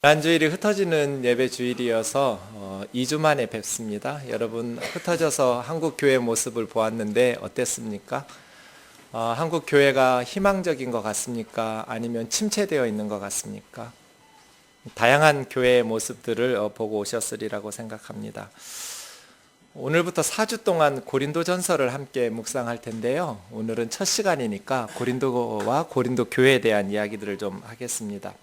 지난주일이 흩어지는 예배 주일이어서 2주 만에 뵙습니다. 여러분 흩어져서 한국 교회 모습을 보았는데 어땠습니까? 한국 교회가 희망적인 것 같습니까? 아니면 침체되어 있는 것 같습니까? 다양한 교회의 모습들을 보고 오셨으리라고 생각합니다. 오늘부터 4주 동안 고린도전서를 함께 묵상할 텐데요. 오늘은 첫 시간이니까 고린도와 고린도 교회에 대한 이야기들을 좀 하겠습니다.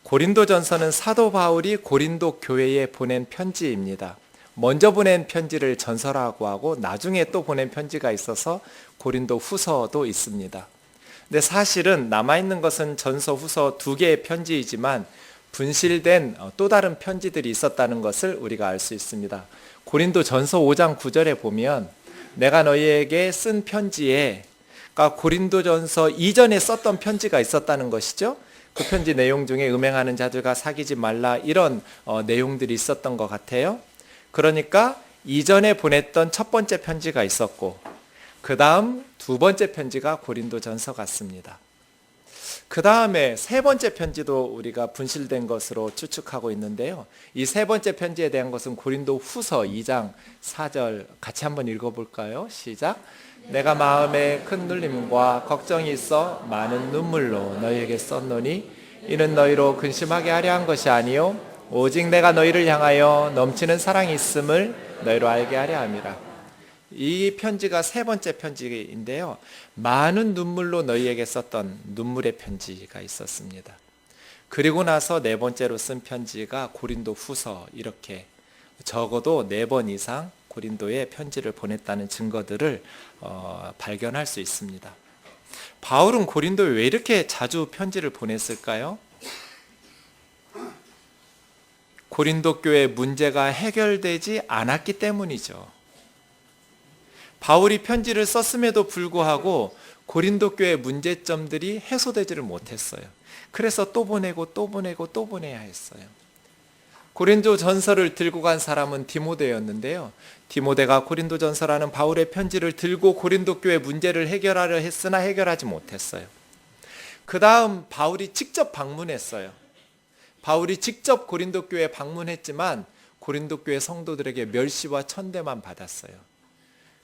고린도전서는 사도 바울이 고린도 교회에 보낸 편지입니다. 먼저 보낸 편지를 전서라고 하고 나중에 또 보낸 편지가 있어서 고린도 후서도 있습니다. 근데 사실은 남아있는 것은 전서, 후서 두 개의 편지이지만 분실된 또 다른 편지들이 있었다는 것을 우리가 알 수 있습니다. 고린도 전서 5장 9절에 보면 내가 너희에게 쓴 편지에, 그러니까 고린도 전서 이전에 썼던 편지가 있었다는 것이죠. 그 편지 내용 중에 음행하는 자들과 사귀지 말라 이런 내용들이 있었던 것 같아요. 그러니까 이전에 보냈던 첫 번째 편지가 있었고 그 다음 두 번째 편지가 고린도 전서 같습니다. 그 다음에 세 번째 편지도 우리가 분실된 것으로 추측하고 있는데요. 이 세 번째 편지에 대한 것은 고린도 후서 2장 4절 같이 한번 읽어볼까요? 시작. 내가 마음에 큰 눌림과 걱정이 있어 많은 눈물로 너희에게 썼노니 이는 너희로 근심하게 하려 한 것이 아니요 오직 내가 너희를 향하여 넘치는 사랑이 있음을 너희로 알게 하려 함이라. 이 편지가 세 번째 편지인데요. 많은 눈물로 너희에게 썼던 눈물의 편지가 있었습니다. 그리고 나서 네 번째로 쓴 편지가 고린도 후서, 이렇게 적어도 4번 이상 고린도에 편지를 보냈다는 증거들을 발견할 수 있습니다. 바울은 고린도에 왜 이렇게 자주 편지를 보냈을까요? 고린도 교회 문제가 해결되지 않았기 때문이죠. 바울이 편지를 썼음에도 불구하고 고린도 교회 문제점들이 해소되지를 못했어요. 그래서 또 보내고 또 보내고 또 보내야 했어요. 고린도 전서를 들고 간 사람은 디모데였는데요. 디모데가 고린도 전서라는 바울의 편지를 들고 고린도 교회 문제를 해결하려 했으나 해결하지 못했어요. 그 다음 바울이 직접 방문했어요. 바울이 직접 고린도 교회에 방문했지만 고린도 교회 성도들에게 멸시와 천대만 받았어요.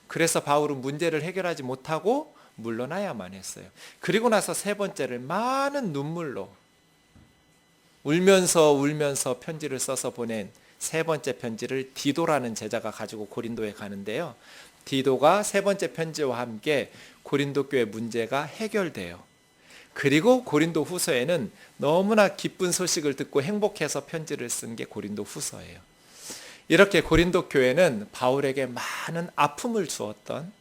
그래서 바울은 문제를 해결하지 못하고 물러나야만 했어요. 그리고 나서 세 번째를 많은 눈물로 울면서 편지를 써서 보낸 세 번째 편지를 디도라는 제자가 가지고 고린도에 가는데요. 디도가 세 번째 편지와 함께 고린도 교회 문제가 해결돼요. 그리고 고린도 후서에는 너무나 기쁜 소식을 듣고 행복해서 편지를 쓴 게 고린도 후서예요. 이렇게 고린도 교회는 바울에게 많은 아픔을 주었던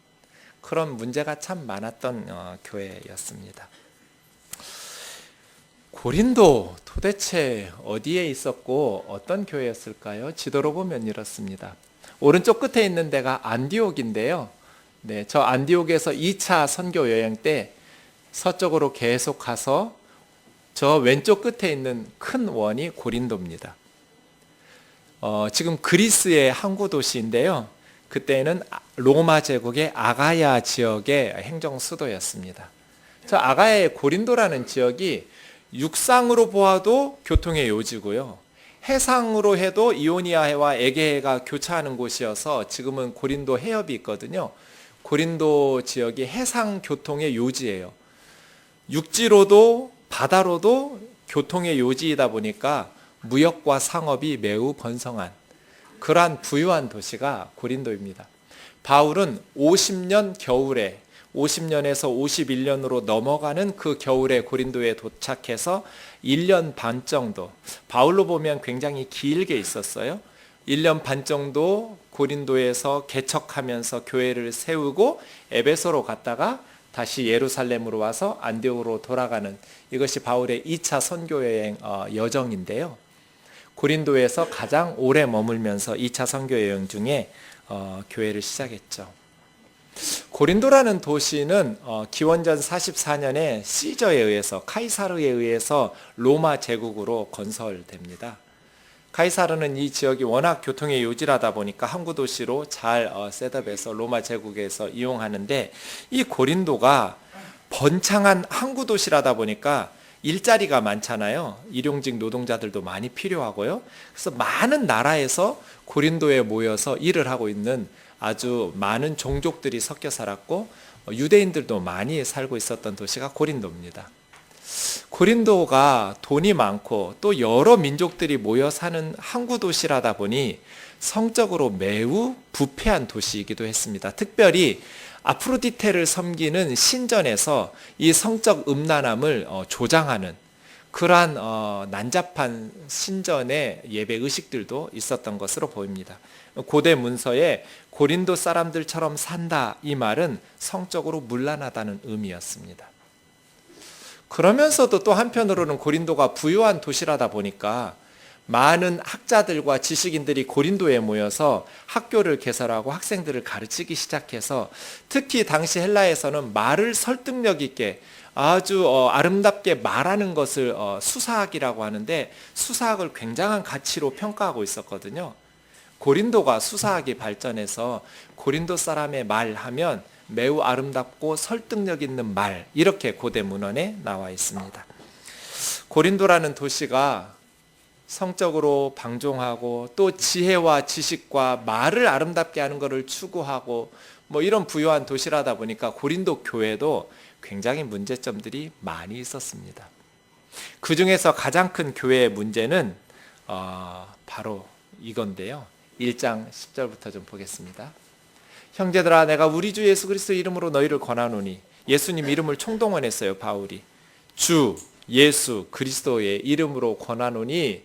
그런 문제가 참 많았던 교회였습니다. 고린도 도대체 어디에 있었고 어떤 교회였을까요? 지도로 보면 이렇습니다. 오른쪽 끝에 있는 데가 안디옥인데요. 네, 저 안디옥에서 2차 선교 여행 때 서쪽으로 계속 가서 저 왼쪽 끝에 있는 큰 원이 고린도입니다. 지금 그리스의 항구 도시인데요. 그때는 로마 제국의 아가야 지역의 행정 수도였습니다. 저 아가야의 고린도라는 지역이 육상으로 보아도 교통의 요지고요. 해상으로 해도 이오니아해와 에게해가 교차하는 곳이어서 지금은 고린도 해협이 있거든요. 고린도 지역이 해상 교통의 요지예요. 육지로도 바다로도 교통의 요지이다 보니까 무역과 상업이 매우 번성한 그러한 부유한 도시가 고린도입니다. 바울은 50년 겨울에 50년에서 51년으로 넘어가는 그 겨울에 고린도에 도착해서 1년 반 정도, 바울로 보면 굉장히 길게 있었어요. 1년 반 정도 고린도에서 개척하면서 교회를 세우고 에베소로 갔다가 다시 예루살렘으로 와서 안디옥으로 돌아가는, 이것이 바울의 2차 선교여행 여정인데요. 고린도에서 가장 오래 머물면서 2차 선교여행 중에 교회를 시작했죠. 고린도라는 도시는 기원전 44년에 시저에 의해서, 카이사르에 의해서 로마 제국으로 건설됩니다. 카이사르는 이 지역이 워낙 교통의 요지라다 보니까 항구 도시로 잘 셋업해서 로마 제국에서 이용하는데, 이 고린도가 번창한 항구 도시라다 보니까 일자리가 많잖아요. 일용직 노동자들도 많이 필요하고요. 그래서 많은 나라에서 고린도에 모여서 일을 하고 있는 아주 많은 종족들이 섞여 살았고 유대인들도 많이 살고 있었던 도시가 고린도입니다. 고린도가 돈이 많고 또 여러 민족들이 모여 사는 항구 도시라다 보니 성적으로 매우 부패한 도시이기도 했습니다. 특별히 아프로디테를 섬기는 신전에서 이 성적 음란함을 조장하는 그러한 난잡한 신전의 예배 의식들도 있었던 것으로 보입니다. 고대 문서에 고린도 사람들처럼 산다 이 말은 성적으로 문란하다는 의미였습니다. 그러면서도 또 한편으로는 고린도가 부유한 도시라다 보니까 많은 학자들과 지식인들이 고린도에 모여서 학교를 개설하고 학생들을 가르치기 시작해서 특히 당시 헬라에서는 말을 설득력 있게 아주 아름답게 말하는 것을 수사학이라고 하는데 수사학을 굉장한 가치로 평가하고 있었거든요. 고린도가 수사학이 발전해서 고린도 사람의 말하면 매우 아름답고 설득력 있는 말 이렇게 고대 문헌에 나와 있습니다. 고린도라는 도시가 성적으로 방종하고 또 지혜와 지식과 말을 아름답게 하는 것을 추구하고 이런 부유한 도시라다 보니까 고린도 교회도 굉장히 문제점들이 많이 있었습니다. 그 중에서 가장 큰 교회의 문제는 바로 이건데요. 1장 10절부터 좀 보겠습니다. 형제들아 내가 우리 주 예수 그리스도 이름으로 너희를 권하노니 예수님 이름을 총동원했어요. 바울이 주 예수 그리스도의 이름으로 권하노니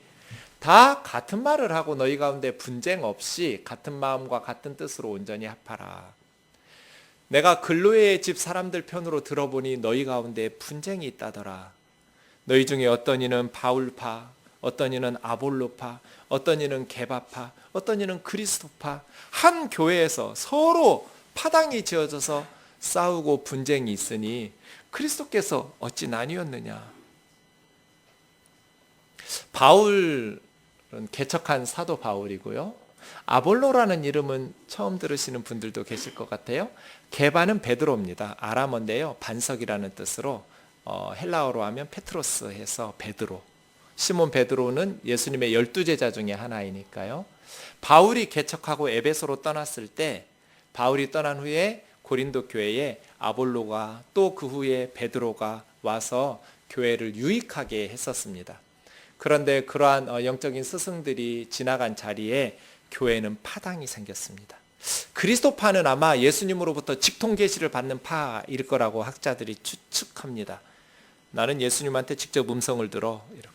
다 같은 말을 하고 너희 가운데 분쟁 없이 같은 마음과 같은 뜻으로 온전히 합하라. 내가 글로의 집 사람들 편으로 들어보니 너희 가운데 분쟁이 있다더라. 너희 중에 어떤 이는 바울파, 어떤 이는 아볼로파, 어떤 이는 게바파, 어떤 이는 그리스도파, 한 교회에서 서로 파당이 지어져서 싸우고 분쟁이 있으니 그리스도께서 어찌 나뉘었느냐. 바울은 개척한 사도 바울이고요. 아볼로라는 이름은 처음 들으시는 분들도 계실 것 같아요. 게바는 베드로입니다. 아람어인데요. 반석이라는 뜻으로 헬라어로 하면 페트로스 해서 베드로. 시몬 베드로는 예수님의 12제자 중에 하나이니까요. 바울이 개척하고 에베소로 떠났을 때 바울이 떠난 후에 고린도 교회에 아볼로가 또 그 후에 베드로가 와서 교회를 유익하게 했었습니다. 그런데 그러한 영적인 스승들이 지나간 자리에 교회는 파당이 생겼습니다. 그리스도파는 아마 예수님으로부터 직통 계시를 받는 파일 거라고 학자들이 추측합니다. 나는 예수님한테 직접 음성을 들어 이렇게.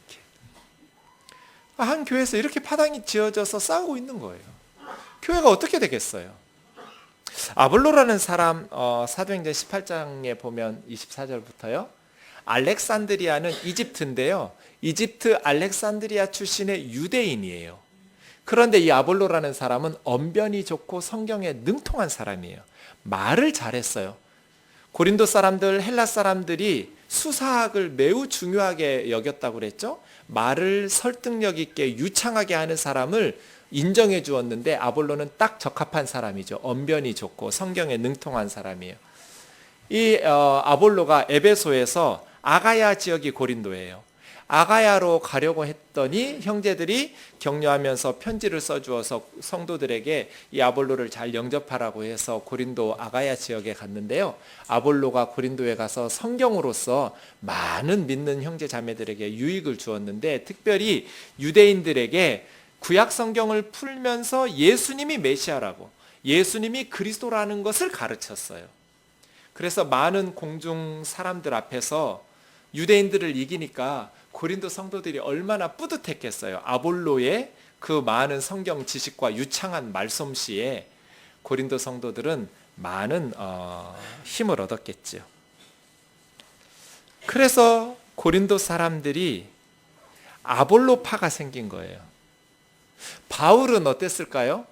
한 교회에서 이렇게 파당이 지어져서 싸우고 있는 거예요. 교회가 어떻게 되겠어요? 아볼로라는 사람 사도행전 18장에 보면 24절부터요. 알렉산드리아는 이집트인데요. 이집트 알렉산드리아 출신의 유대인이에요. 그런데 이 아볼로라는 사람은 언변이 좋고 성경에 능통한 사람이에요. 말을 잘했어요. 고린도 사람들, 헬라 사람들이 수사학을 매우 중요하게 여겼다고 그랬죠. 말을 설득력 있게 유창하게 하는 사람을 인정해 주었는데 아볼로는 딱 적합한 사람이죠. 언변이 좋고 성경에 능통한 사람이에요. 이 아볼로가 에베소에서 아가야 지역이 고린도예요. 아가야로 가려고 했더니 형제들이 격려하면서 편지를 써주어서 성도들에게 이 아볼로를 잘 영접하라고 해서 고린도 아가야 지역에 갔는데요. 아볼로가 고린도에 가서 성경으로서 많은 믿는 형제 자매들에게 유익을 주었는데 특별히 유대인들에게 구약 성경을 풀면서 예수님이 메시아라고 예수님이 그리스도라는 것을 가르쳤어요. 그래서 많은 공중 사람들 앞에서 유대인들을 이기니까 고린도 성도들이 얼마나 뿌듯했겠어요. 아볼로의 그 많은 성경 지식과 유창한 말솜씨에 고린도 성도들은 많은 힘을 얻었겠죠. 그래서 고린도 사람들이 아볼로파가 생긴 거예요. 바울은 어땠을까요?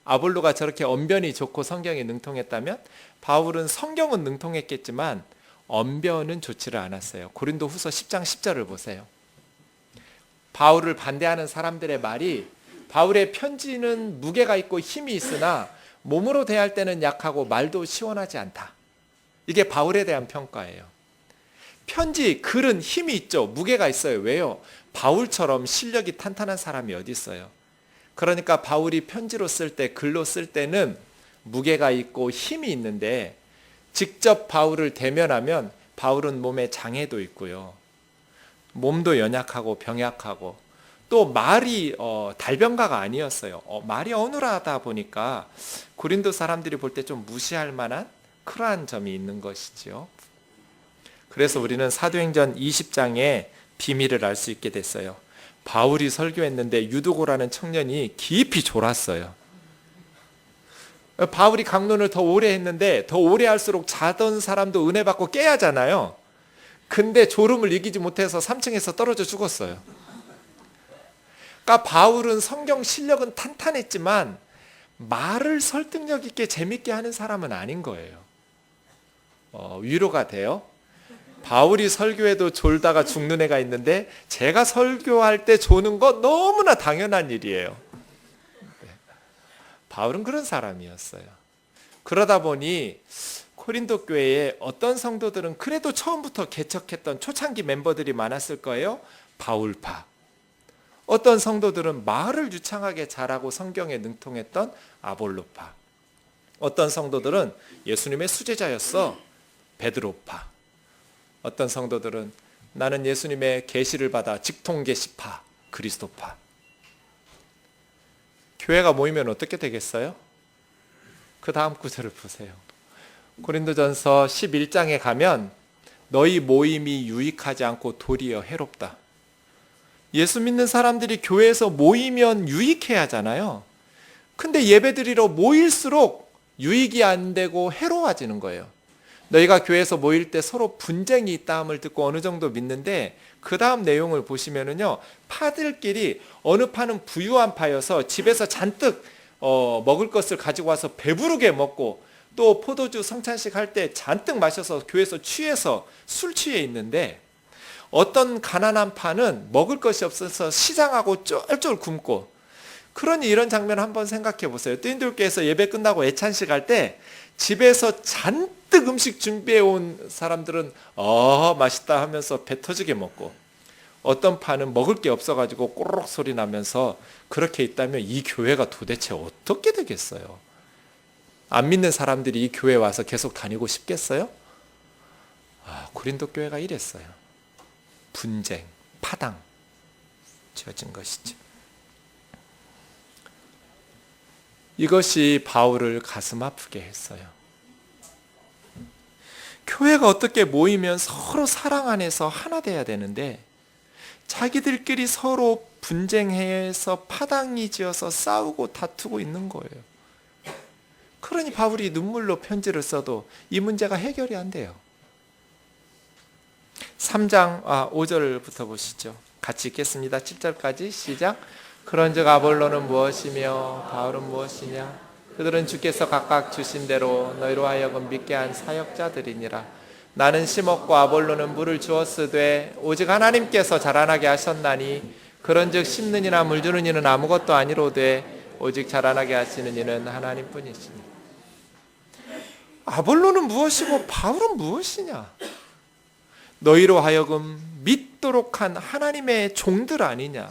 아볼로가 저렇게 언변이 좋고 성경에 능통했다면 바울은 성경은 능통했겠지만 언변은 좋지를 않았어요. 고린도 후서 10장 10절을 보세요. 바울을 반대하는 사람들의 말이 바울의 편지는 무게가 있고 힘이 있으나 몸으로 대할 때는 약하고 말도 시원하지 않다. 이게 바울에 대한 평가예요. 편지, 글은 힘이 있죠. 무게가 있어요. 왜요? 바울처럼 실력이 탄탄한 사람이 어디 있어요? 그러니까 바울이 편지로 쓸 때, 글로 쓸 때는 무게가 있고 힘이 있는데 직접 바울을 대면하면 바울은 몸에 장애도 있고요. 몸도 연약하고 병약하고 또 말이 달변가가 아니었어요. 말이 어눌하다 보니까 고린도 사람들이 볼 때 좀 무시할 만한 그러한 점이 있는 것이지요. 그래서 우리는 사도행전 20장의 비밀을 알 수 있게 됐어요. 바울이 설교했는데 유두고라는 청년이 깊이 졸았어요. 바울이 강론을 더 오래 했는데 더 오래 할수록 자던 사람도 은혜 받고 깨야 하잖아요. 근데 졸음을 이기지 못해서 3층에서 떨어져 죽었어요. 그러니까 바울은 성경 실력은 탄탄했지만 말을 설득력 있게 재밌게 하는 사람은 아닌 거예요. 위로가 돼요. 바울이 설교해도 졸다가 죽는 애가 있는데 제가 설교할 때 조는 거 너무나 당연한 일이에요. 바울은 그런 사람이었어요. 그러다 보니 코린도 교회에 어떤 성도들은 그래도 처음부터 개척했던 초창기 멤버들이 많았을 거예요. 바울파. 어떤 성도들은 말을 유창하게 잘하고 성경에 능통했던 아볼로파. 어떤 성도들은 예수님의 수제자였어. 베드로파. 어떤 성도들은 나는 예수님의 계시를 받아 직통계시파. 그리스도파. 교회가 모이면 어떻게 되겠어요? 그 다음 구절을 보세요. 고린도전서 11장에 가면 너희 모임이 유익하지 않고 도리어 해롭다. 예수 믿는 사람들이 교회에서 모이면 유익해야 하잖아요. 근데 예배드리러 모일수록 유익이 안 되고 해로워지는 거예요. 너희가 교회에서 모일 때 서로 분쟁이 있다함을 듣고 어느 정도 믿는데 그 다음 내용을 보시면은요, 파들끼리 어느 파는 부유한 파여서 집에서 잔뜩 먹을 것을 가지고 와서 배부르게 먹고 또 포도주 성찬식 할 때 잔뜩 마셔서 교회에서 취해서 술 취해 있는데 어떤 가난한 파는 먹을 것이 없어서 시장하고 쫄쫄 굶고, 그러니 이런 장면 한번 생각해 보세요. 뜨인돌교에서 예배 끝나고 애찬식 할 때 집에서 잔뜩 음식 준비해 온 사람들은 맛있다 하면서 배 터지게 먹고, 어떤 파는 먹을 게 없어가지고 꼬르륵 소리 나면서 그렇게 있다면 이 교회가 도대체 어떻게 되겠어요? 안 믿는 사람들이 이 교회 와서 계속 다니고 싶겠어요? 고린도 교회가 이랬어요. 분쟁, 파당 지어진 것이죠. 이것이 바울을 가슴 아프게 했어요. 교회가 어떻게 모이면 서로 사랑 안에서 하나 돼야 되는데 자기들끼리 서로 분쟁해서 파당이 지어서 싸우고 다투고 있는 거예요. 그러니 바울이 눈물로 편지를 써도 이 문제가 해결이 안 돼요. 3장 5절부터 보시죠. 같이 읽겠습니다. 7절까지 시작. 그런즉 아볼로는 무엇이며 바울은 무엇이냐? 그들은 주께서 각각 주신 대로 너희로 하여금 믿게 한 사역자들이니라. 나는 심었고 아볼로는 물을 주었으되 오직 하나님께서 자라나게 하셨나니 그런즉 심는 이나 물 주는 이는 아무것도 아니로되 오직 자라나게 하시는 이는 하나님뿐이시니. 아볼로는 무엇이고 바울은 무엇이냐? 너희로 하여금 믿도록 한 하나님의 종들 아니냐?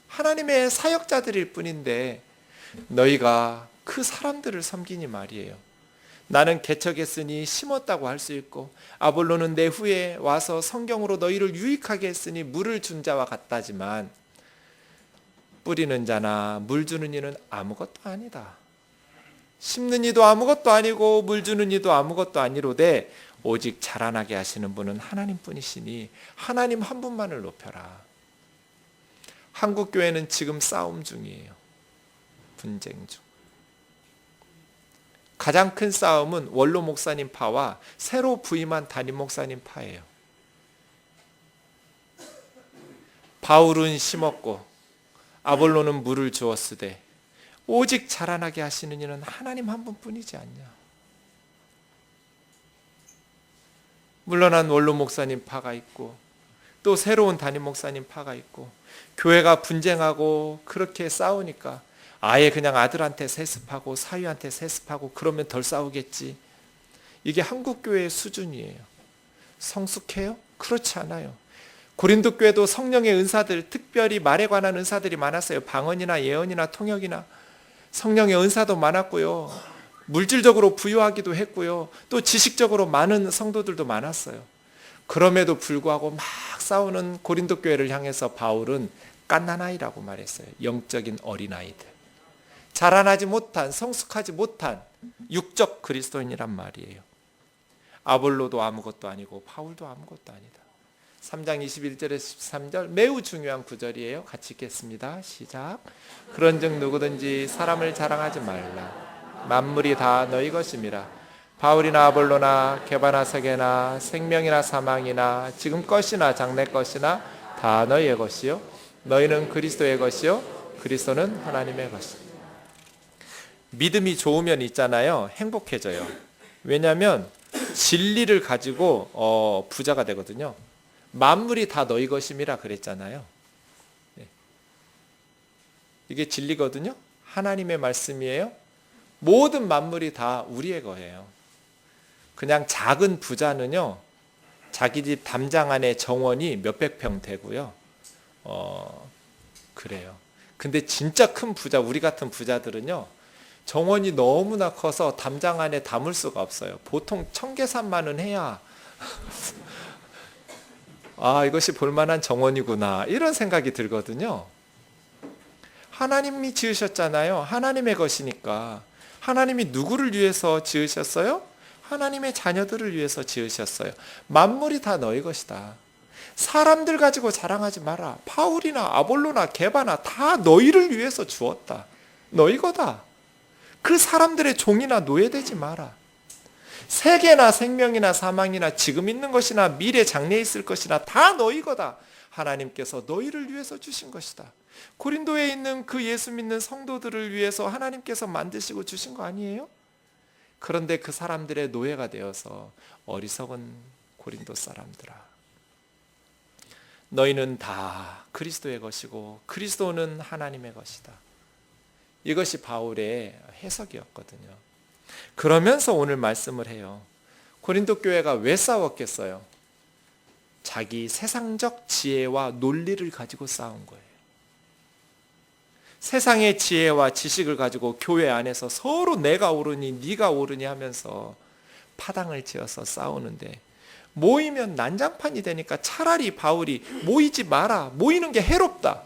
하나님의 사역자들일 뿐인데 너희가 그 사람들을 섬기니 말이에요. 나는 개척했으니 심었다고 할 수 있고 아볼로는 내 후에 와서 성경으로 너희를 유익하게 했으니 물을 준 자와 같다지만 뿌리는 자나 물 주는 이는 아무것도 아니다. 심는 이도 아무것도 아니고 물 주는 이도 아무것도 아니로되 오직 자라나게 하시는 분은 하나님뿐이시니 하나님 한 분만을 높여라. 한국 교회는 지금 싸움 중이에요. 분쟁 중. 가장 큰 싸움은 원로 목사님 파와 새로 부임한 담임 목사님 파예요. 바울은 심었고 아볼로는 물을 주었으되 오직 자라나게 하시는 이는 하나님 한 분뿐이지 않냐. 물러난 원로 목사님 파가 있고 또 새로운 담임 목사님 파가 있고 교회가 분쟁하고 그렇게 싸우니까 아예 그냥 아들한테 세습하고 사위한테 세습하고 그러면 덜 싸우겠지. 이게 한국 교회의 수준이에요. 성숙해요? 그렇지 않아요. 고린도 교회도 성령의 은사들, 특별히 말에 관한 은사들이 많았어요. 방언이나 예언이나 통역이나 성령의 은사도 많았고요. 물질적으로 부유하기도 했고요. 또 지식적으로 많은 성도들도 많았어요. 그럼에도 불구하고 막 싸우는 고린도 교회를 향해서 바울은 갓난아이라고 말했어요. 영적인 어린아이들. 자라나지 못한, 성숙하지 못한 육적 그리스도인이란 말이에요. 아볼로도 아무것도 아니고 바울도 아무것도 아니다. 3장 21절에서 13절 매우 중요한 구절이에요. 같이 읽겠습니다. 시작. 그런즉 누구든지 사람을 자랑하지 말라. 만물이 다 너희 것임이라. 바울이나 아볼로나 게바나 세게나 생명이나 사망이나 지금 것이나 장래 것이나 다 너희의 것이요 너희는 그리스도의 것이요 그리스도는 하나님의 것이요. 믿음이 좋으면 있잖아요. 행복해져요. 왜냐하면 진리를 가지고 부자가 되거든요. 만물이 다 너희 것임이라 그랬잖아요. 이게 진리거든요. 하나님의 말씀이에요. 모든 만물이 다 우리의 거예요. 그냥 작은 부자는요, 자기 집 담장 안에 정원이 몇백 평 되고요. 그래요. 근데 진짜 큰 부자, 우리 같은 부자들은요, 정원이 너무나 커서 담장 안에 담을 수가 없어요. 보통 청계산만은 해야 이것이 볼만한 정원이구나 이런 생각이 들거든요. 하나님이 지으셨잖아요. 하나님의 것이니까. 하나님이 누구를 위해서 지으셨어요? 하나님의 자녀들을 위해서 지으셨어요. 만물이 다 너희 것이다. 사람들 가지고 자랑하지 마라. 바울이나 아볼로나 게바나 다 너희를 위해서 주었다. 너희 거다. 그 사람들의 종이나 노예되지 마라. 세계나 생명이나 사망이나 지금 있는 것이나 미래 장래에 있을 것이나 다 너희 거다. 하나님께서 너희를 위해서 주신 것이다. 고린도에 있는 그 예수 믿는 성도들을 위해서 하나님께서 만드시고 주신 거 아니에요? 그런데 그 사람들의 노예가 되어서 어리석은 고린도 사람들아, 너희는 다 그리스도의 것이고 그리스도는 하나님의 것이다. 이것이 바울의 해석이었거든요. 그러면서 오늘 말씀을 해요. 고린도 교회가 왜 싸웠겠어요? 자기 세상적 지혜와 논리를 가지고 싸운 거예요. 세상의 지혜와 지식을 가지고 교회 안에서 서로 내가 옳으니 네가 옳으니 하면서 파당을 지어서 싸우는데, 모이면 난장판이 되니까 차라리 바울이 모이지 마라, 모이는 게 해롭다.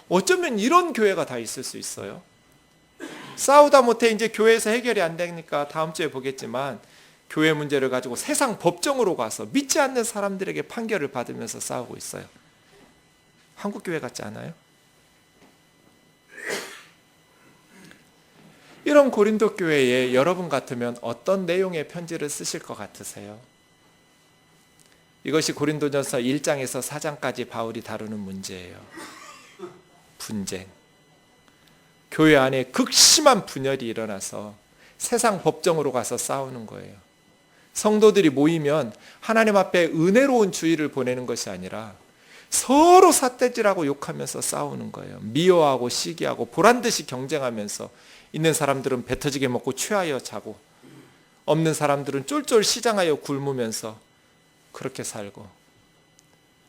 어쩌면 이런 교회가 다 있을 수 있어요. 싸우다 못해 이제 교회에서 해결이 안 되니까 다음 주에 보겠지만 교회 문제를 가지고 세상 법정으로 가서 믿지 않는 사람들에게 판결을 받으면서 싸우고 있어요. 한국 교회 같지 않아요? 이런 고린도 교회에 여러분 같으면 어떤 내용의 편지를 쓰실 것 같으세요? 이것이 고린도전서 1장에서 4장까지 바울이 다루는 문제예요. 분쟁. 교회 안에 극심한 분열이 일어나서 세상 법정으로 가서 싸우는 거예요. 성도들이 모이면 하나님 앞에 은혜로운 주의를 보내는 것이 아니라 서로 삿대질하고 욕하면서 싸우는 거예요. 미워하고 시기하고 보란듯이 경쟁하면서, 있는 사람들은 배 터지게 먹고 취하여 자고, 없는 사람들은 쫄쫄 시장하여 굶으면서 그렇게 살고,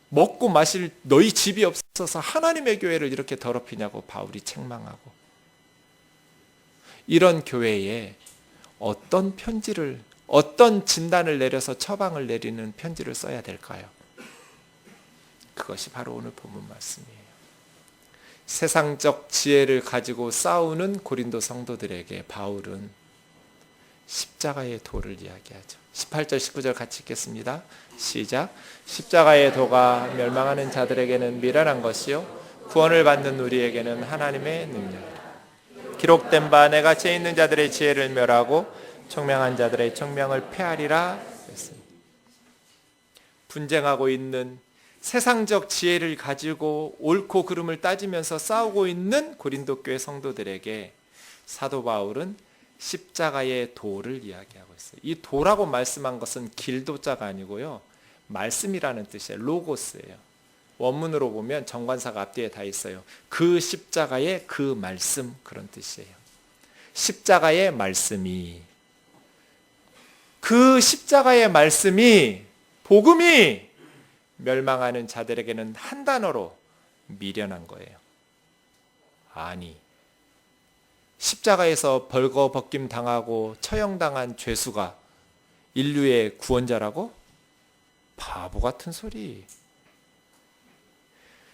먹고 마실 너희 집이 없어서 하나님의 교회를 이렇게 더럽히냐고 바울이 책망하고. 이런 교회에 어떤 편지를, 어떤 진단을 내려서 처방을 내리는 편지를 써야 될까요? 그것이 바로 오늘 본문 말씀이에요. 세상적 지혜를 가지고 싸우는 고린도 성도들에게 바울은 십자가의 도를 이야기하죠. 18절 19절 같이 읽겠습니다. 시작. 십자가의 도가 멸망하는 자들에게는 미련한 것이요 구원을 받는 우리에게는 하나님의 능력이라. 기록된 바 내가 죄 있는 자들의 지혜를 멸하고 청명한 자들의 청명을 폐하리라 했습니다. 분쟁하고 있는, 세상적 지혜를 가지고 옳고 그름을 따지면서 싸우고 있는 고린도 교회 성도들에게 사도 바울은 십자가의 도를 이야기하고 있어요. 이 도라고 말씀한 것은 길도자가 아니고요, 말씀이라는 뜻이에요. 로고스예요. 원문으로 보면 정관사가 앞뒤에 다 있어요. 그 십자가의 그 말씀, 그런 뜻이에요. 십자가의 말씀이, 그 십자가의 말씀이 복음이 멸망하는 자들에게는 한 단어로 미련한 거예요. 아니, 십자가에서 벌거벗김 당하고 처형당한 죄수가 인류의 구원자라고? 바보 같은 소리.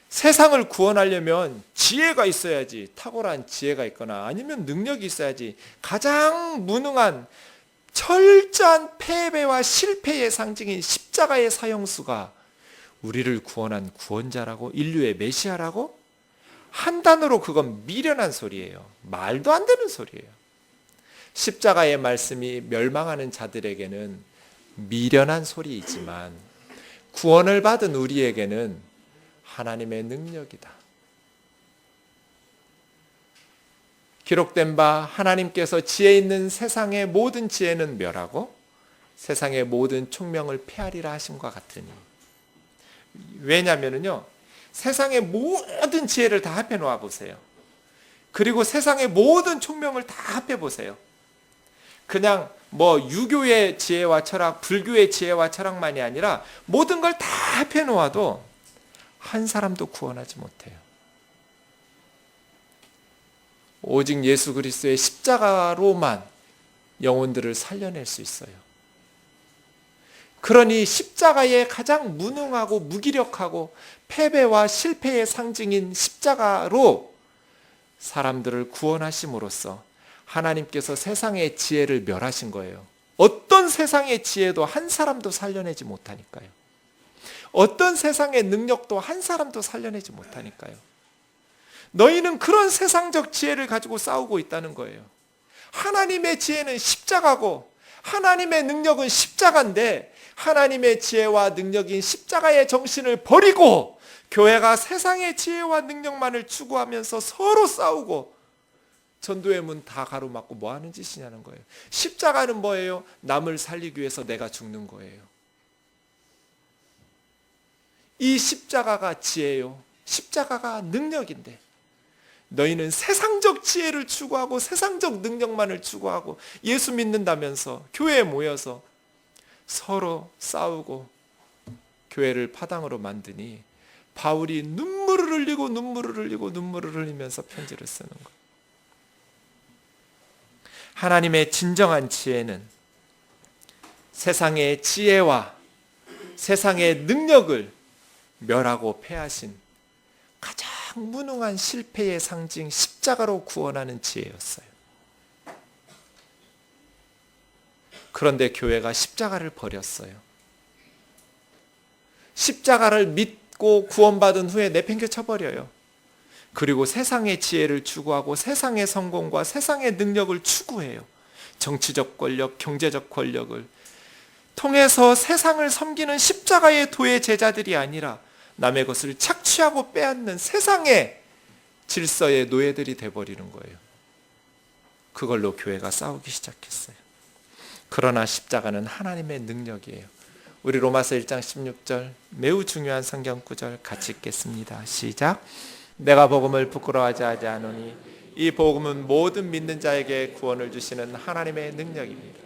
세상을 구원하려면 지혜가 있어야지. 탁월한 지혜가 있거나 아니면 능력이 있어야지. 가장 무능한 철저한 패배와 실패의 상징인 십자가의 사형수가 우리를 구원한 구원자라고? 인류의 메시아라고? 한 단어로 그건 미련한 소리예요. 말도 안 되는 소리예요. 십자가의 말씀이 멸망하는 자들에게는 미련한 소리이지만 구원을 받은 우리에게는 하나님의 능력이다. 기록된 바 하나님께서 지혜 있는 세상의 모든 지혜는 멸하고 세상의 모든 총명을 폐하리라 하심과 같으니. 왜냐하면요, 세상의 모든 지혜를 다 합해 놓아 보세요. 그리고 세상의 모든 총명을 다 합해 보세요. 그냥 유교의 지혜와 철학, 불교의 지혜와 철학만이 아니라 모든 걸 다 합해 놓아도 한 사람도 구원하지 못해요. 오직 예수 그리스도의 십자가로만 영혼들을 살려낼 수 있어요. 그러니 십자가의 가장 무능하고 무기력하고 패배와 실패의 상징인 십자가로 사람들을 구원하심으로써 하나님께서 세상의 지혜를 멸하신 거예요. 어떤 세상의 지혜도 한 사람도 살려내지 못하니까요. 어떤 세상의 능력도 한 사람도 살려내지 못하니까요. 너희는 그런 세상적 지혜를 가지고 싸우고 있다는 거예요. 하나님의 지혜는 십자가고 하나님의 능력은 십자가인데 하나님의 지혜와 능력인 십자가의 정신을 버리고 교회가 세상의 지혜와 능력만을 추구하면서 서로 싸우고 전도의 문 다 가로막고 뭐 하는 짓이냐는 거예요. 십자가는 뭐예요? 남을 살리기 위해서 내가 죽는 거예요. 이 십자가가 지혜요. 십자가가 능력인데 너희는 세상적 지혜를 추구하고 세상적 능력만을 추구하고 예수 믿는다면서 교회에 모여서 서로 싸우고 교회를 파당으로 만드니 바울이 눈물을 흘리면서 편지를 쓰는 거예요. 하나님의 진정한 지혜는 세상의 지혜와 세상의 능력을 멸하고 패하신 가장 무능한 실패의 상징 십자가로 구원하는 지혜였어요. 그런데 교회가 십자가를 버렸어요. 십자가를 믿고 구원받은 후에 내팽개쳐 버려요. 그리고 세상의 지혜를 추구하고 세상의 성공과 세상의 능력을 추구해요. 정치적 권력, 경제적 권력을 통해서 세상을 섬기는 십자가의 도의 제자들이 아니라 남의 것을 착취하고 빼앗는 세상의 질서의 노예들이 돼버리는 거예요. 그걸로 교회가 싸우기 시작했어요. 그러나 십자가는 하나님의 능력이에요. 우리 로마서 1장 16절 매우 중요한 성경 구절 같이 읽겠습니다. 시작. 내가 복음을 부끄러워하지 않으니 이 복음은 모든 믿는 자에게 구원을 주시는 하나님의 능력입니다.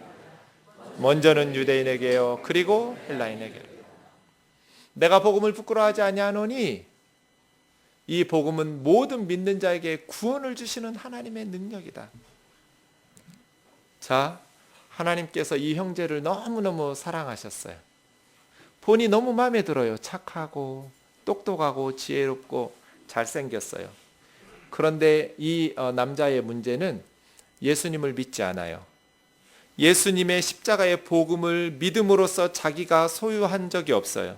먼저는 유대인에게요 그리고 헬라인에게요. 내가 복음을 부끄러워하지 아니하노니 이 복음은 모든 믿는 자에게 구원을 주시는 하나님의 능력이다. 자, 하나님께서 이 형제를 너무너무 사랑하셨어요. 본이 너무 마음에 들어요. 착하고 똑똑하고 지혜롭고 잘생겼어요. 그런데 이 남자의 문제는 예수님을 믿지 않아요. 예수님의 십자가의 복음을 믿음으로써 자기가 소유한 적이 없어요.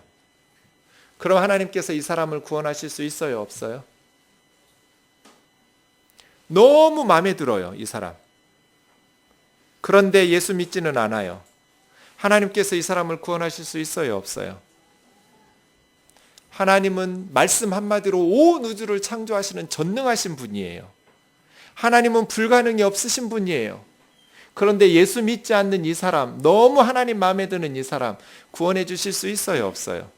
그럼 하나님께서 이 사람을 구원하실 수 있어요? 없어요? 너무 마음에 들어요, 이 사람. 그런데 예수 믿지는 않아요. 하나님께서 이 사람을 구원하실 수 있어요? 없어요? 하나님은 말씀 한마디로 온 우주를 창조하시는 전능하신 분이에요. 하나님은 불가능이 없으신 분이에요. 그런데 예수 믿지 않는 이 사람, 너무 하나님 마음에 드는 이 사람 구원해 주실 수 있어요? 없어요?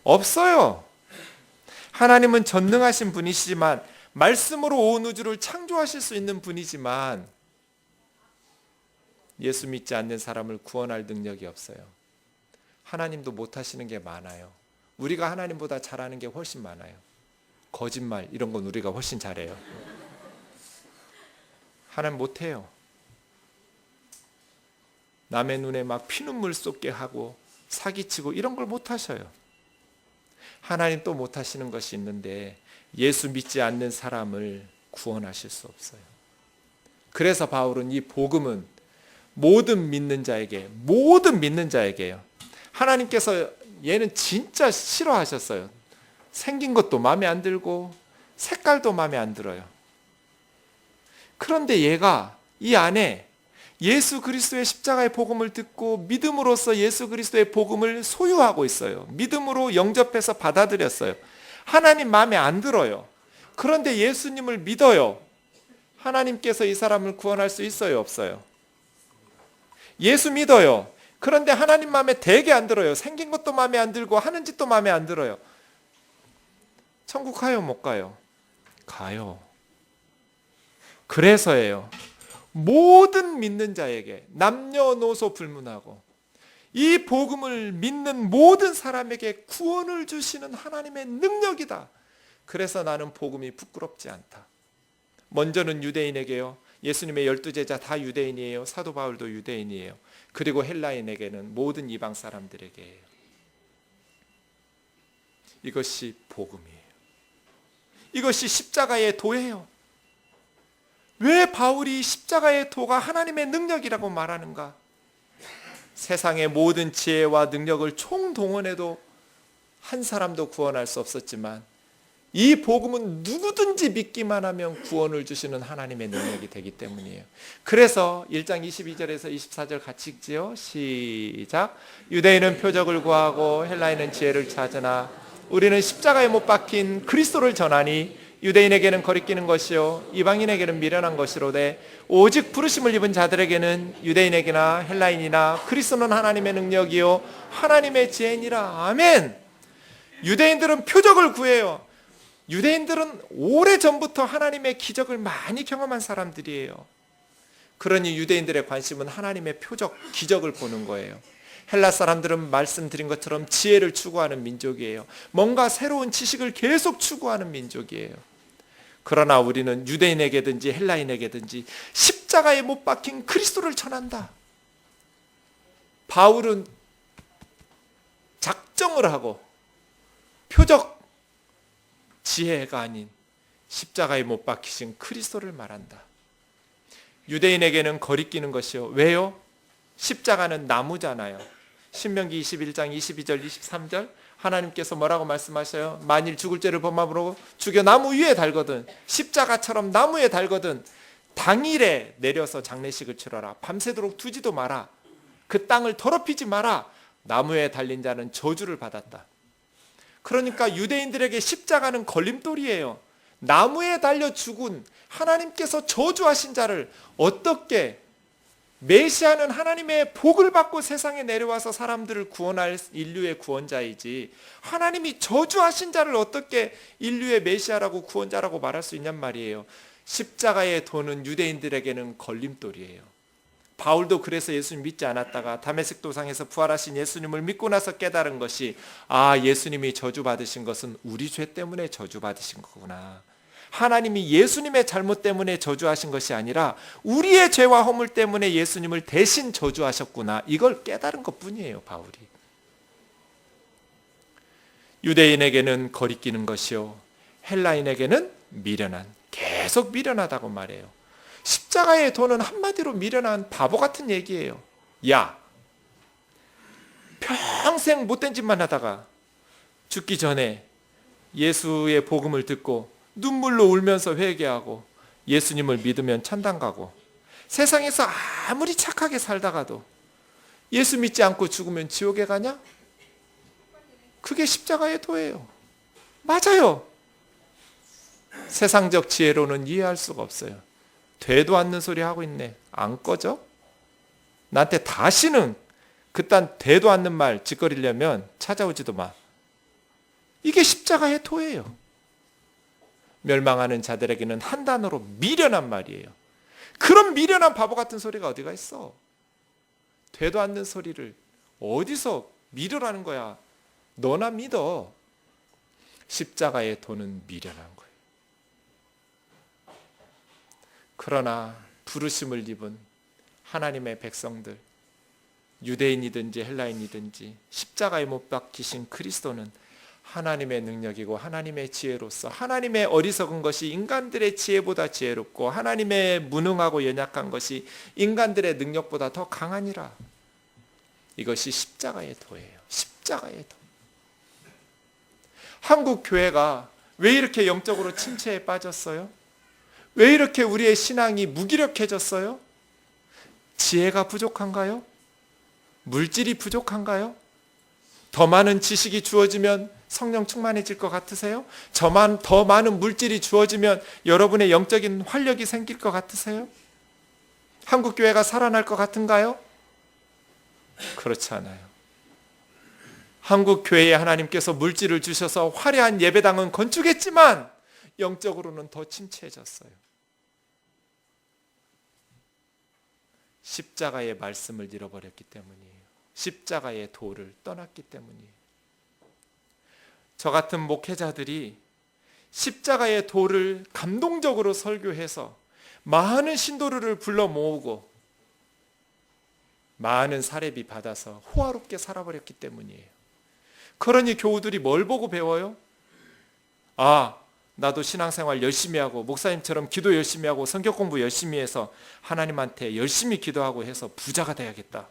없어요. 하나님은 전능하신 분이시지만 말씀으로 온 우주를 창조하실 수 있는 분이지만 예수 믿지 않는 사람을 구원할 능력이 없어요. 하나님도 못하시는 게 많아요. 우리가 하나님보다 잘하는 게 훨씬 많아요. 거짓말 이런 건 우리가 훨씬 잘해요. 하나님 못해요. 남의 눈에 막 피눈물 쏟게 하고 사기치고 이런 걸 못하셔요. 하나님 또 못하시는 것이 있는데 예수 믿지 않는 사람을 구원하실 수 없어요. 그래서 바울은 이 복음은 모든 믿는 자에게요. 하나님께서 얘는 진짜 싫어하셨어요. 생긴 것도 마음에 안 들고 색깔도 마음에 안 들어요. 그런데 얘가 이 안에 예수 그리스도의 십자가의 복음을 듣고 믿음으로써 예수 그리스도의 복음을 소유하고 있어요. 믿음으로 영접해서 받아들였어요. 하나님 마음에 안 들어요. 그런데 예수님을 믿어요. 하나님께서 이 사람을 구원할 수 있어요, 없어요? 예수 믿어요. 그런데 하나님 마음에 되게 안 들어요. 생긴 것도 마음에 안 들고 하는 짓도 마음에 안 들어요. 천국 가요, 못 가요? 가요. 그래서예요. 모든 믿는 자에게 남녀노소 불문하고 이 복음을 믿는 모든 사람에게 구원을 주시는 하나님의 능력이다. 그래서 나는 복음이 부끄럽지 않다. 먼저는 유대인에게요. 예수님의 12제자 다 유대인이에요. 사도 바울도 유대인이에요. 그리고 헬라인에게는 모든 이방 사람들에게예요. 이것이 복음이에요. 이것이 십자가의 도예요. 왜 바울이 십자가의 도가 하나님의 능력이라고 말하는가? 세상의 모든 지혜와 능력을 총동원해도 한 사람도 구원할 수 없었지만 이 복음은 누구든지 믿기만 하면 구원을 주시는 하나님의 능력이 되기 때문이에요. 그래서 1장 22절에서 24절 같이 읽지요. 시작. 유대인은 표적을 구하고 헬라인은 지혜를 찾으나 우리는 십자가에 못 박힌 그리스도를 전하니 유대인에게는 거리끼는 것이요 이방인에게는 미련한 것이로되 오직 부르심을 입은 자들에게는 유대인에게나 헬라인이나 그리스도는 하나님의 능력이요 하나님의 지혜니라. 아멘. 유대인들은 표적을 구해요. 유대인들은 오래전부터 하나님의 기적을 많이 경험한 사람들이에요. 그러니 유대인들의 관심은 하나님의 표적, 기적을 보는 거예요. 헬라 사람들은 말씀드린 것처럼 지혜를 추구하는 민족이에요. 뭔가 새로운 지식을 계속 추구하는 민족이에요. 그러나 우리는 유대인에게든지 헬라인에게든지 십자가에 못 박힌 그리스도를 전한다. 바울은 작정을 하고 표적 지혜가 아닌 십자가에 못 박히신 그리스도를 말한다. 유대인에게는 거리끼는 것이요. 왜요? 십자가는 나무잖아요. 신명기 21장 22절 23절 하나님께서 뭐라고 말씀하셔요? 만일 죽을 죄를 범함으로 죽여 나무 위에 달거든 십자가처럼 나무에 달거든 당일에 내려서 장례식을 치러라. 밤새도록 두지도 마라. 그 땅을 더럽히지 마라. 나무에 달린 자는 저주를 받았다. 그러니까 유대인들에게 십자가는 걸림돌이에요. 나무에 달려 죽은 하나님께서 저주하신 자를 어떻게 메시아는 하나님의 복을 받고 세상에 내려와서 사람들을 구원할 인류의 구원자이지 하나님이 저주하신 자를 어떻게 인류의 메시아라고 구원자라고 말할 수 있냔 말이에요. 십자가의 도는 유대인들에게는 걸림돌이에요. 바울도 그래서 예수님 믿지 않았다가 다메섹 도상에서 부활하신 예수님을 믿고 나서 깨달은 것이 예수님이 저주받으신 것은 우리 죄 때문에 저주받으신 거구나. 하나님이 예수님의 잘못 때문에 저주하신 것이 아니라 우리의 죄와 허물 때문에 예수님을 대신 저주하셨구나. 이걸 깨달은 것뿐이에요, 바울이. 유대인에게는 거리끼는 것이요 헬라인에게는 미련한, 계속 미련하다고 말해요. 십자가의 도는 한마디로 미련한 바보 같은 얘기예요. 야, 평생 못된 짓만 하다가 죽기 전에 예수의 복음을 듣고 눈물로 울면서 회개하고 예수님을 믿으면 천당 가고 세상에서 아무리 착하게 살다가도 예수 믿지 않고 죽으면 지옥에 가냐? 그게 십자가의 도예요. 맞아요. 세상적 지혜로는 이해할 수가 없어요. 되도 않는 소리 하고 있네. 안 꺼져? 나한테 다시는 그딴 되도 않는 말 짓거리려면 찾아오지도 마. 이게 십자가의 도예요. 멸망하는 자들에게는 한 단어로 미련한 말이에요. 그런 미련한 바보 같은 소리가 어디가 있어? 되도 않는 소리를 어디서 믿으라는 거야. 너나 믿어. 십자가의 도는 미련한 거예요. 그러나 부르심을 입은 하나님의 백성들, 유대인이든지 헬라인이든지 십자가에 못 박히신 그리스도는 하나님의 능력이고 하나님의 지혜로서 하나님의 어리석은 것이 인간들의 지혜보다 지혜롭고 하나님의 무능하고 연약한 것이 인간들의 능력보다 더 강하니라. 이것이 십자가의 도예요. 십자가의 도. 한국 교회가 왜 이렇게 영적으로 침체에 빠졌어요? 왜 이렇게 우리의 신앙이 무기력해졌어요? 지혜가 부족한가요? 물질이 부족한가요? 더 많은 지식이 주어지면 성령 충만해질 것 같으세요? 더 많은 물질이 주어지면 여러분의 영적인 활력이 생길 것 같으세요? 한국교회가 살아날 것 같은가요? 그렇지 않아요. 한국교회에 하나님께서 물질을 주셔서 화려한 예배당은 건축했지만 영적으로는 더 침체해졌어요. 십자가의 말씀을 잃어버렸기 때문이에요. 십자가의 도를 떠났기 때문이에요. 저 같은 목회자들이 십자가의 도를 감동적으로 설교해서 많은 신도들을 불러 모으고 많은 사례비 받아서 호화롭게 살아버렸기 때문이에요. 그러니 교우들이 뭘 보고 배워요? 아, 나도 신앙생활 열심히 하고 목사님처럼 기도 열심히 하고 성경 공부 열심히 해서 하나님한테 열심히 기도하고 해서 부자가 돼야겠다.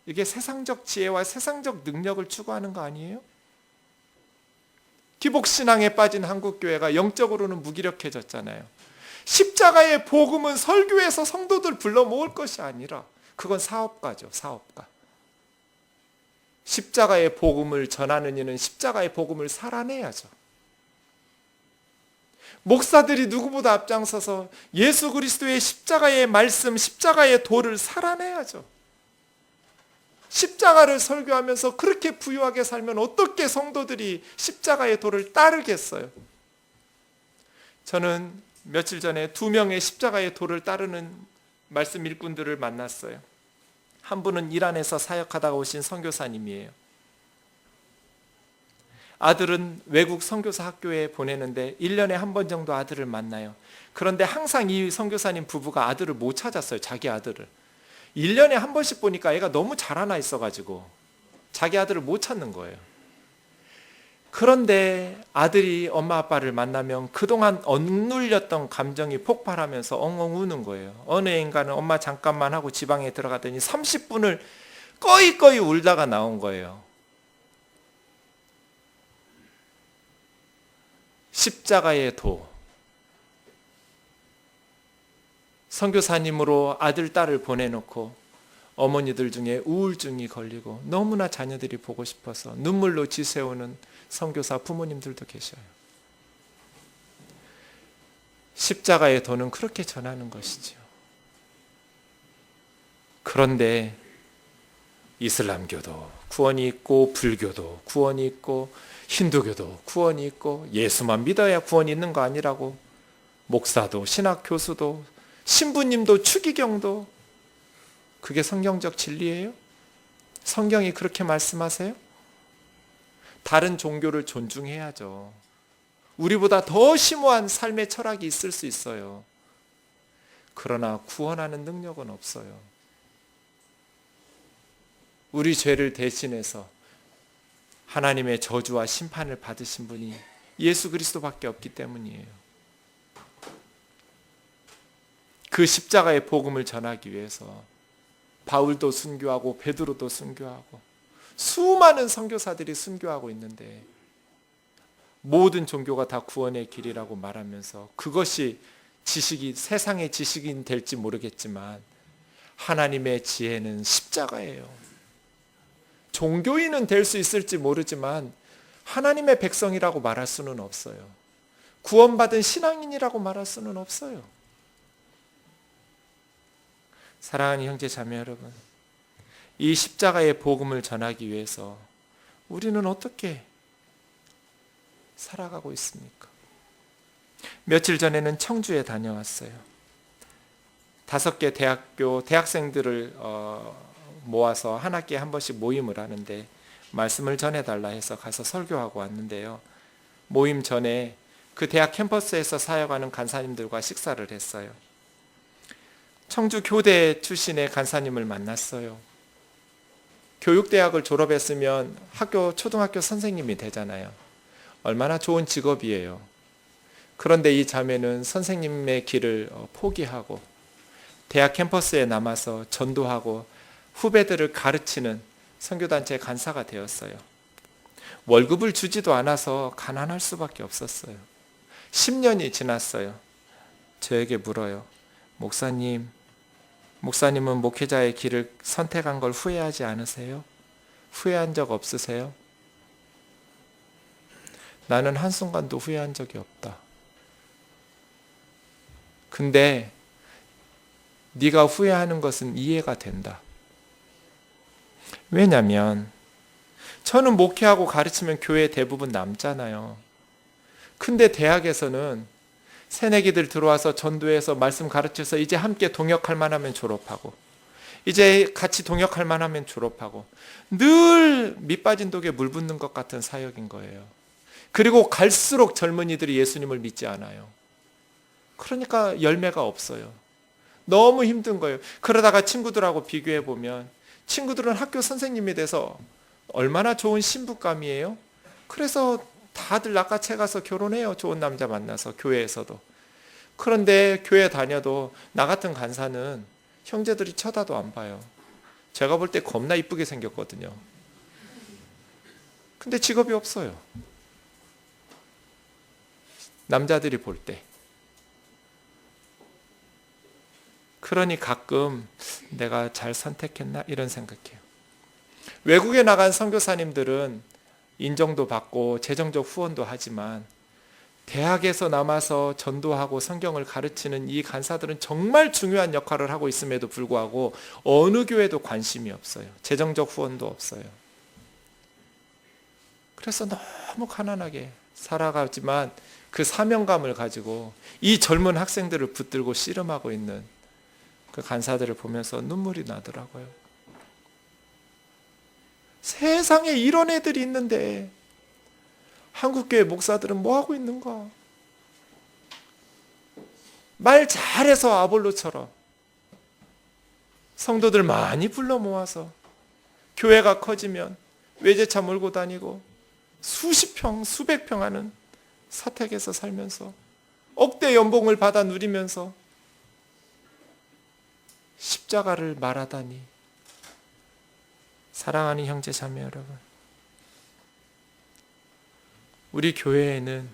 이게 세상적 지혜와 세상적 능력을 추구하는 거 아니에요? 기복신앙에 빠진 한국교회가 영적으로는 무기력해졌잖아요. 십자가의 복음은 설교에서 성도들 불러 모을 것이 아니라 그건 사업가죠. 사업가. 십자가의 복음을 전하는 이는 십자가의 복음을 살아내야죠. 목사들이 누구보다 앞장서서 예수 그리스도의 십자가의 말씀, 십자가의 도를 살아내야죠. 십자가를 설교하면서 그렇게 부유하게 살면 어떻게 성도들이 십자가의 도를 따르겠어요? 저는 며칠 전에 2명의 십자가의 도를 따르는 말씀 일꾼들을 만났어요. 한 분은 이란에서 사역하다가 오신 선교사님이에요. 아들은 외국 선교사 학교에 보내는데 1년에 한 번 정도 아들을 만나요. 그런데 항상 이 선교사님 부부가 아들을 못 찾았어요. 자기 아들을. 1년에 한 번씩 보니까 애가 너무 자라나 있어가지고 자기 아들을 못 찾는 거예요. 그런데 아들이 엄마 아빠를 만나면 그동안 억눌렸던 감정이 폭발하면서 엉엉 우는 거예요. 어느 인간은 엄마 잠깐만 하고 지방에 들어가더니 30분을 꺼이꺼이 울다가 나온 거예요. 십자가의 도. 선교사님으로 아들, 딸을 보내놓고 어머니들 중에 우울증이 걸리고 너무나 자녀들이 보고 싶어서 눈물로 지새우는 선교사 부모님들도 계셔요. 십자가의 도는 그렇게 전하는 것이죠. 그런데 이슬람교도 구원이 있고 불교도 구원이 있고 힌두교도 구원이 있고 예수만 믿어야 구원이 있는 거 아니라고 목사도 신학 교수도 신부님도 추기경도 그게 성경적 진리예요? 성경이 그렇게 말씀하세요? 다른 종교를 존중해야죠. 우리보다 더 심오한 삶의 철학이 있을 수 있어요. 그러나 구원하는 능력은 없어요. 우리 죄를 대신해서 하나님의 저주와 심판을 받으신 분이 예수 그리스도밖에 없기 때문이에요. 그 십자가의 복음을 전하기 위해서 바울도 순교하고 베드로도 순교하고 수많은 선교사들이 순교하고 있는데 모든 종교가 다 구원의 길이라고 말하면서 그것이 지식이 세상의 지식인 될지 모르겠지만 하나님의 지혜는 십자가예요. 종교인은 될 수 있을지 모르지만 하나님의 백성이라고 말할 수는 없어요. 구원받은 신앙인이라고 말할 수는 없어요. 사랑하는 형제 자매 여러분, 이 십자가의 복음을 전하기 위해서 우리는 어떻게 살아가고 있습니까? 며칠 전에는 청주에 다녀왔어요. 5개 대학교 대학생들을 모아서 한 학기에 한 번씩 모임을 하는데 말씀을 전해달라 해서 가서 설교하고 왔는데요. 모임 전에 그 대학 캠퍼스에서 사역하는 간사님들과 식사를 했어요. 청주 교대 출신의 간사님을 만났어요. 교육대학을 졸업했으면 초등학교 선생님이 되잖아요. 얼마나 좋은 직업이에요. 그런데 이 자매는 선생님의 길을 포기하고 대학 캠퍼스에 남아서 전도하고 후배들을 가르치는 선교단체 간사가 되었어요. 월급을 주지도 않아서 가난할 수밖에 없었어요. 10년이 지났어요. 저에게 물어요. 목사님은 목회자의 길을 선택한 걸 후회하지 않으세요? 후회한 적 없으세요? 나는 한순간도 후회한 적이 없다. 근데 네가 후회하는 것은 이해가 된다. 왜냐하면 저는 목회하고 가르치면 교회 대부분 남잖아요. 근데 대학에서는 새내기들 들어와서 전도해서 말씀 가르쳐서 이제 함께 동역할 만하면 졸업하고 이제 같이 동역할 만하면 졸업하고 늘 밑빠진 독에 물 붓는 것 같은 사역인 거예요. 그리고 갈수록 젊은이들이 예수님을 믿지 않아요. 그러니까 열매가 없어요. 너무 힘든 거예요. 그러다가 친구들하고 비교해 보면 친구들은 학교 선생님이 돼서 얼마나 좋은 신부감이에요. 그래서 다들 낚아채 가서 결혼해요. 좋은 남자 만나서 교회에서도. 그런데 교회 다녀도 나 같은 간사는 형제들이 쳐다도 안 봐요. 제가 볼 때 겁나 이쁘게 생겼거든요. 근데 직업이 없어요. 남자들이 볼 때. 그러니 가끔 내가 잘 선택했나 이런 생각해요. 외국에 나간 선교사님들은 인정도 받고 재정적 후원도 하지만 대학에서 남아서 전도하고 성경을 가르치는 이 간사들은 정말 중요한 역할을 하고 있음에도 불구하고 어느 교회도 관심이 없어요. 재정적 후원도 없어요. 그래서 너무 가난하게 살아가지만 그 사명감을 가지고 이 젊은 학생들을 붙들고 씨름하고 있는 그 간사들을 보면서 눈물이 나더라고요. 세상에 이런 애들이 있는데 한국교회 목사들은 뭐하고 있는가? 말 잘해서 아볼로처럼 성도들 많이 불러 모아서 교회가 커지면 외제차 몰고 다니고 수십 평, 수백 평 하는 사택에서 살면서 억대 연봉을 받아 누리면서 십자가를 말하다니. 사랑하는 형제 자매 여러분, 우리 교회에는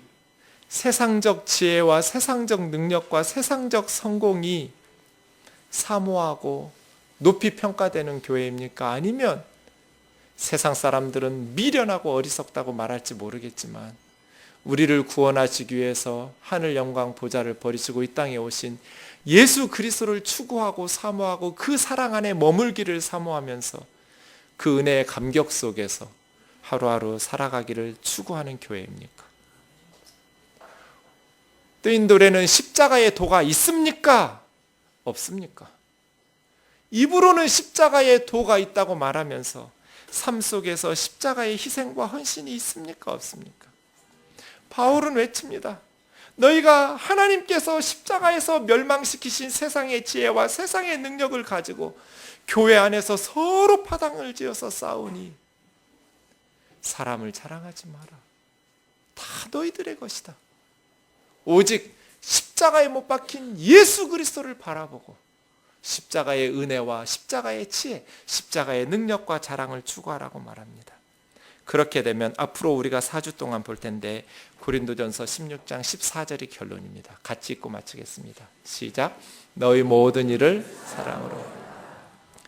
세상적 지혜와 세상적 능력과 세상적 성공이 사모하고 높이 평가되는 교회입니까? 아니면 세상 사람들은 미련하고 어리석다고 말할지 모르겠지만 우리를 구원하시기 위해서 하늘 영광 보좌를 버리시고 이 땅에 오신 예수 그리스도를 추구하고 사모하고 그 사랑 안에 머물기를 사모하면서 그 은혜의 감격 속에서 하루하루 살아가기를 추구하는 교회입니까? 뜨인 돌에는 십자가의 도가 있습니까? 없습니까? 입으로는 십자가의 도가 있다고 말하면서 삶 속에서 십자가의 희생과 헌신이 있습니까? 없습니까? 바울은 외칩니다. 너희가 하나님께서 십자가에서 멸망시키신 세상의 지혜와 세상의 능력을 가지고 교회 안에서 서로 파당을 지어서 싸우니 사람을 자랑하지 마라. 다 너희들의 것이다. 오직 십자가에 못 박힌 예수 그리스도를 바라보고 십자가의 은혜와 십자가의 지혜, 십자가의 능력과 자랑을 추구하라고 말합니다. 그렇게 되면 앞으로 우리가 4주 동안 볼 텐데 고린도전서 16장 14절이 결론입니다. 같이 읽고 마치겠습니다. 시작. 너희 모든 일을 사랑으로.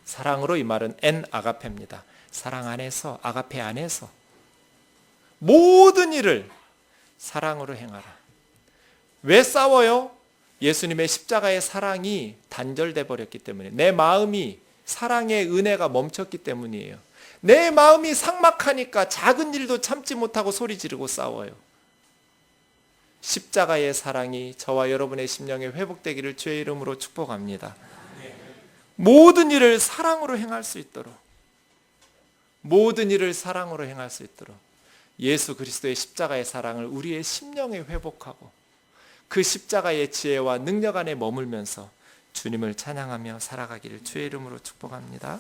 사랑으로 이 말은 엔 아가페입니다. 사랑 안에서, 아가페 안에서 모든 일을 사랑으로 행하라. 왜 싸워요? 예수님의 십자가의 사랑이 단절돼 버렸기 때문에, 내 마음이 사랑의 은혜가 멈췄기 때문이에요. 내 마음이 삭막하니까 작은 일도 참지 못하고 소리 지르고 싸워요. 십자가의 사랑이 저와 여러분의 심령에 회복되기를 주의 이름으로 축복합니다. 모든 일을 사랑으로 행할 수 있도록, 모든 일을 사랑으로 행할 수 있도록 예수 그리스도의 십자가의 사랑을 우리의 심령에 회복하고 그 십자가의 지혜와 능력 안에 머물면서 주님을 찬양하며 살아가기를 주의 이름으로 축복합니다.